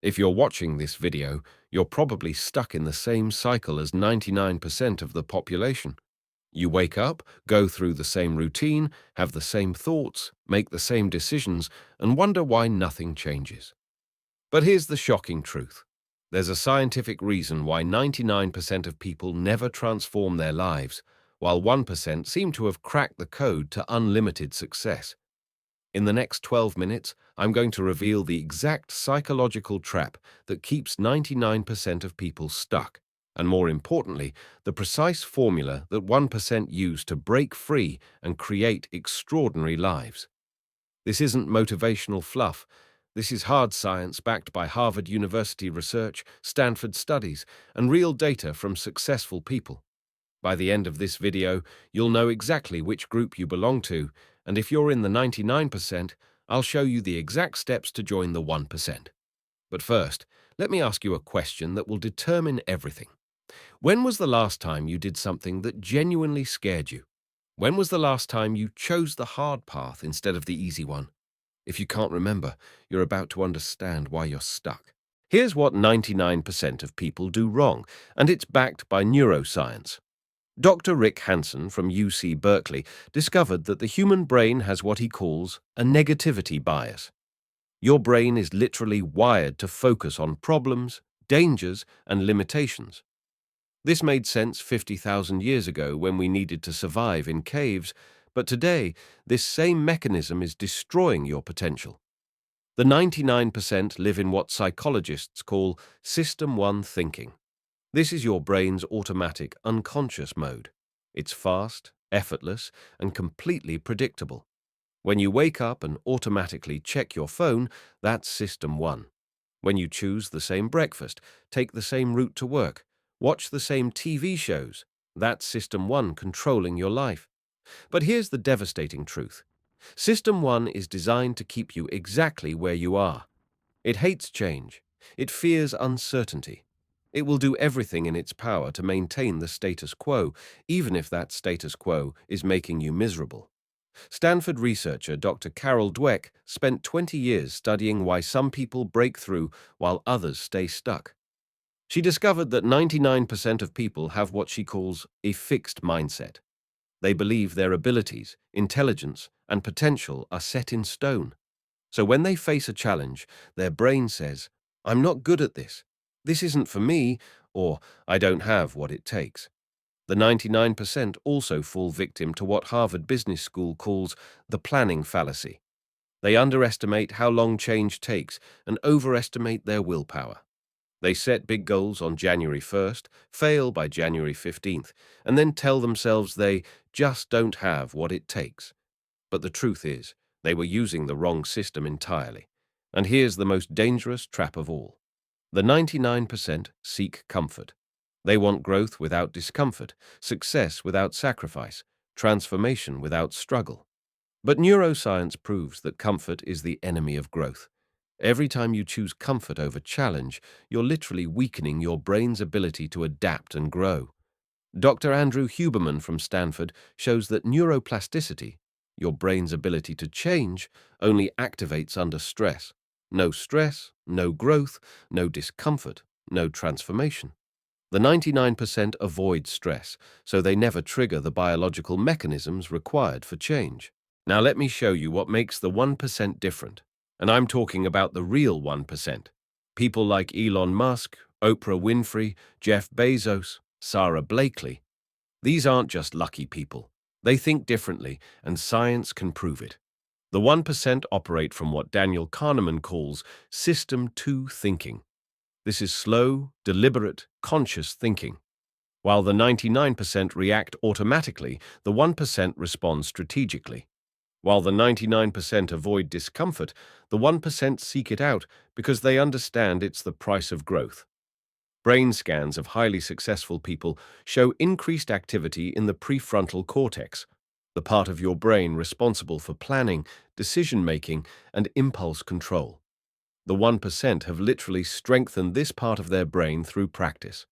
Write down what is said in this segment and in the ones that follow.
If you're watching this video, you're probably stuck in the same cycle as 99% of the population. You wake up, go through the same routine, have the same thoughts, make the same decisions, and wonder why nothing changes. But here's the shocking truth. There's a scientific reason why 99% of people never transform their lives, while 1% seem to have cracked the code to unlimited success. In the next 12 minutes, I'm going to reveal the exact psychological trap that keeps 99% of people stuck, and more importantly, the precise formula that 1% use to break free and create extraordinary lives. This isn't motivational fluff. This is hard science backed by Harvard University research, Stanford studies, and real data from successful people. By the end of this video, you'll know exactly which group you belong to, and if you're in the 99%, I'll show you the exact steps to join the 1%. But first, let me ask you a question that will determine everything. When was the last time you did something that genuinely scared you? When was the last time you chose the hard path instead of the easy one? If you can't remember, you're about to understand why you're stuck. Here's what 99% of people do wrong, and it's backed by neuroscience. Dr. Rick Hansen from UC Berkeley discovered that the human brain has what he calls a negativity bias. Your brain is literally wired to focus on problems, dangers, and limitations. This made sense 50,000 years ago when we needed to survive in caves, but today, this same mechanism is destroying your potential. The 99% live in what psychologists call System 1 thinking. This is your brain's automatic, unconscious mode. It's fast, effortless, and completely predictable. When you wake up and automatically check your phone, that's System 1. When you choose the same breakfast, take the same route to work, watch the same TV shows, that's System 1 controlling your life. But here's the devastating truth. System 1 is designed to keep you exactly where you are. It hates change. It fears uncertainty. It will do everything in its power to maintain the status quo, even if that status quo is making you miserable. Stanford researcher Dr. Carol Dweck spent 20 years studying why some people break through while others stay stuck. She discovered that 99% of people have what she calls a fixed mindset. They believe their abilities, intelligence, and potential are set in stone. So when they face a challenge, their brain says, "I'm not good at this. This isn't for me," or "I don't have what it takes." The 99% also fall victim to what Harvard Business School calls the planning fallacy. They underestimate how long change takes and overestimate their willpower. They set big goals on January 1st, fail by January 15th, and then tell themselves they just don't have what it takes. But the truth is, they were using the wrong system entirely. And here's the most dangerous trap of all. The 99% seek comfort. They want growth without discomfort, success without sacrifice, transformation without struggle. But neuroscience proves that comfort is the enemy of growth. Every time you choose comfort over challenge, you're literally weakening your brain's ability to adapt and grow. Dr. Andrew Huberman from Stanford shows that neuroplasticity, your brain's ability to change, only activates under stress. No stress, no growth, no discomfort, no transformation. The 99% avoid stress, so they never trigger the biological mechanisms required for change. Now let me show you what makes the 1% different. And I'm talking about the real 1%. People like Elon Musk, Oprah Winfrey, Jeff Bezos, Sarah Blakely. These aren't just lucky people. They think differently, and science can prove it. The 1% operate from what Daniel Kahneman calls System 2 thinking. This is slow, deliberate, conscious thinking. While the 99% react automatically, the 1% respond strategically. While the 99% avoid discomfort, the 1% seek it out because they understand it's the price of growth. Brain scans of highly successful people show increased activity in the prefrontal cortex, the part of your brain responsible for planning, decision-making, and impulse control. The 1% have literally strengthened this part of their brain through practice.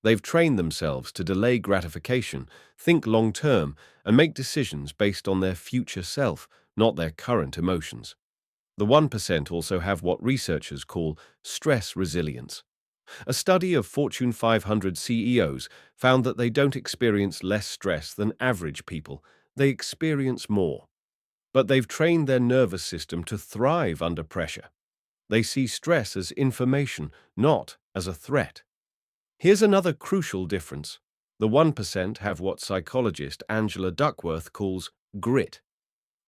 They've trained themselves to delay gratification, think long-term, and make decisions based on their future self, not their current emotions. The 1% also have what researchers call stress resilience. A study of Fortune 500 CEOs found that they don't experience less stress than average people, they experience more. But they've trained their nervous system to thrive under pressure. They see stress as information, not as a threat. Here's another crucial difference. The 1% have what psychologist Angela Duckworth calls grit.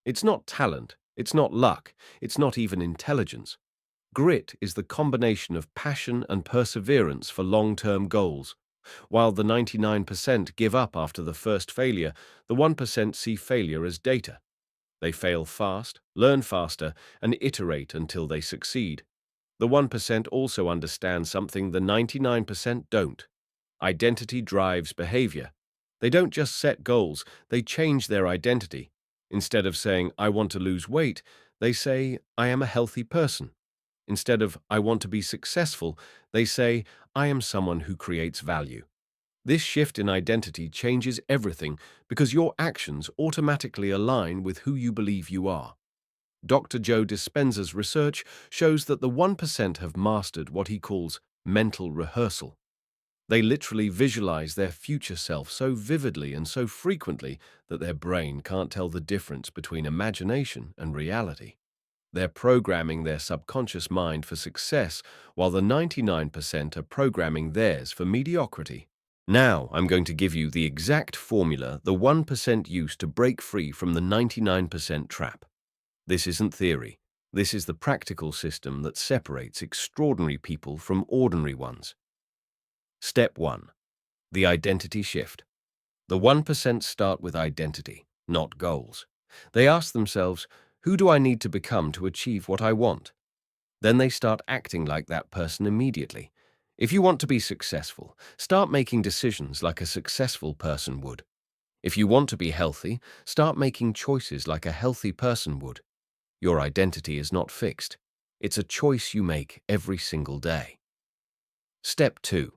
It's not talent, it's not luck, it's not even intelligence. Grit is the combination of passion and perseverance for long-term goals. While the 99% give up after the first failure, the 1% see failure as data. They fail fast, learn faster, and iterate until they succeed. The 1% also understand something the 99% don't. Identity drives behavior. They don't just set goals, they change their identity. Instead of saying, I want to lose weight, they say, I am a healthy person. Instead of, I want to be successful, they say, I am someone who creates value. This shift in identity changes everything because your actions automatically align with who you believe you are. Dr. Joe Dispenza's research shows that the 1% have mastered what he calls mental rehearsal. They literally visualize their future self so vividly and so frequently that their brain can't tell the difference between imagination and reality. They're programming their subconscious mind for success, while the 99% are programming theirs for mediocrity. Now, I'm going to give you the exact formula the 1% use to break free from the 99% trap. This isn't theory. This is the practical system that separates extraordinary people from ordinary ones. Step 1. The identity shift. The 1% start with identity, not goals. They ask themselves, who do I need to become to achieve what I want? Then they start acting like that person immediately. If you want to be successful, start making decisions like a successful person would. If you want to be healthy, start making choices like a healthy person would. Your identity is not fixed. It's a choice you make every single day. Step 2.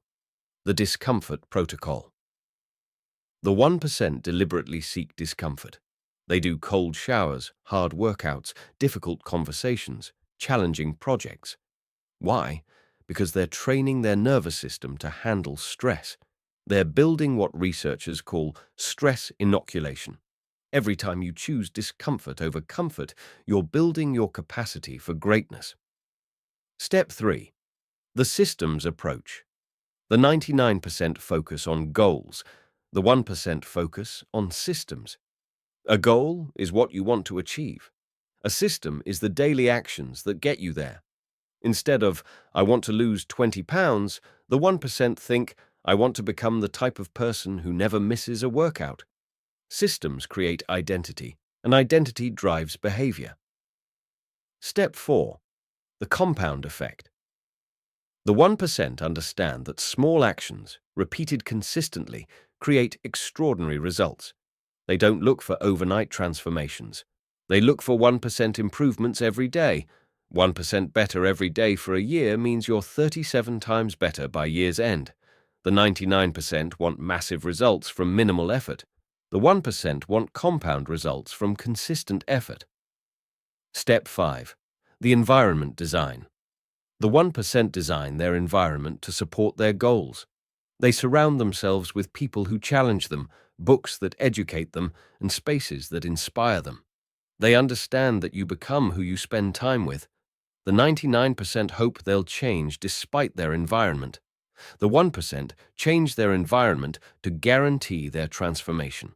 The discomfort protocol. The 1% deliberately seek discomfort. They do cold showers, hard workouts, difficult conversations, challenging projects. Why? Because they're training their nervous system to handle stress. They're building what researchers call stress inoculation. Every time you choose discomfort over comfort, you're building your capacity for greatness. Step 3. The systems approach. The 99% focus on goals. The 1% focus on systems. A goal is what you want to achieve. A system is the daily actions that get you there. Instead of, I want to lose 20 pounds, the 1% think, I want to become the type of person who never misses a workout. Systems create identity, and identity drives behavior. Step 4. The compound effect. The 1% understand that small actions, repeated consistently, create extraordinary results. They don't look for overnight transformations. They look for 1% improvements every day. 1% better every day for a year means you're 37 times better by year's end. The 99% want massive results from minimal effort. The 1% want compound results from consistent effort. Step 5. The environment design. The 1% design their environment to support their goals. They surround themselves with people who challenge them, books that educate them, and spaces that inspire them. They understand that you become who you spend time with. The 99% hope they'll change despite their environment. The 1% change their environment to guarantee their transformation.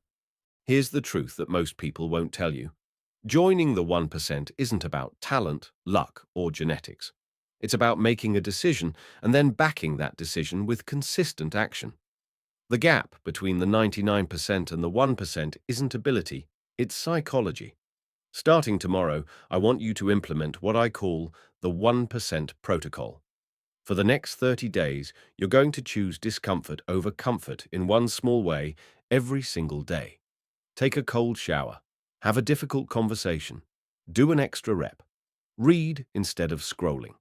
Here's the truth that most people won't tell you. Joining the 1% isn't about talent, luck, or genetics. It's about making a decision and then backing that decision with consistent action. The gap between the 99% and the 1% isn't ability, it's psychology. Starting tomorrow, I want you to implement what I call the 1% protocol. For the next 30 days, you're going to choose discomfort over comfort in one small way every single day. Take a cold shower. Have a difficult conversation. Do an extra rep. Read instead of scrolling.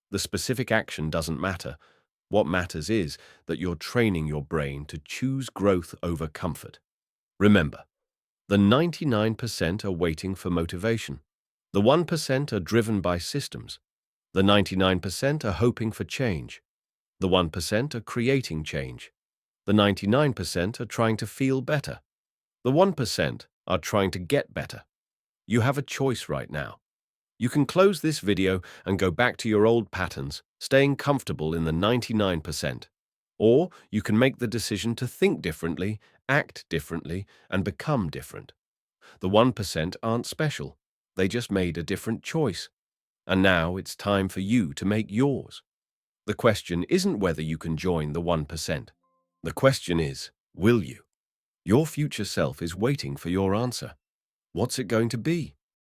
The specific action doesn't matter. What matters is that you're training your brain to choose growth over comfort. Remember, the 99% are waiting for motivation. The The 1% are driven by systems. The 99% are hoping for change. The 1% are creating change. The 99% are trying to feel better. The 1% are trying to get better. You have a choice right now. You can close this video and go back to your old patterns, staying comfortable in the 99%. Or you can make the decision to think differently, act differently, and become different. The 1% aren't special. They just made a different choice. And now it's time for you to make yours. The question isn't whether you can join the 1%. The question is, will you? Your future self is waiting for your answer. What's it going to be?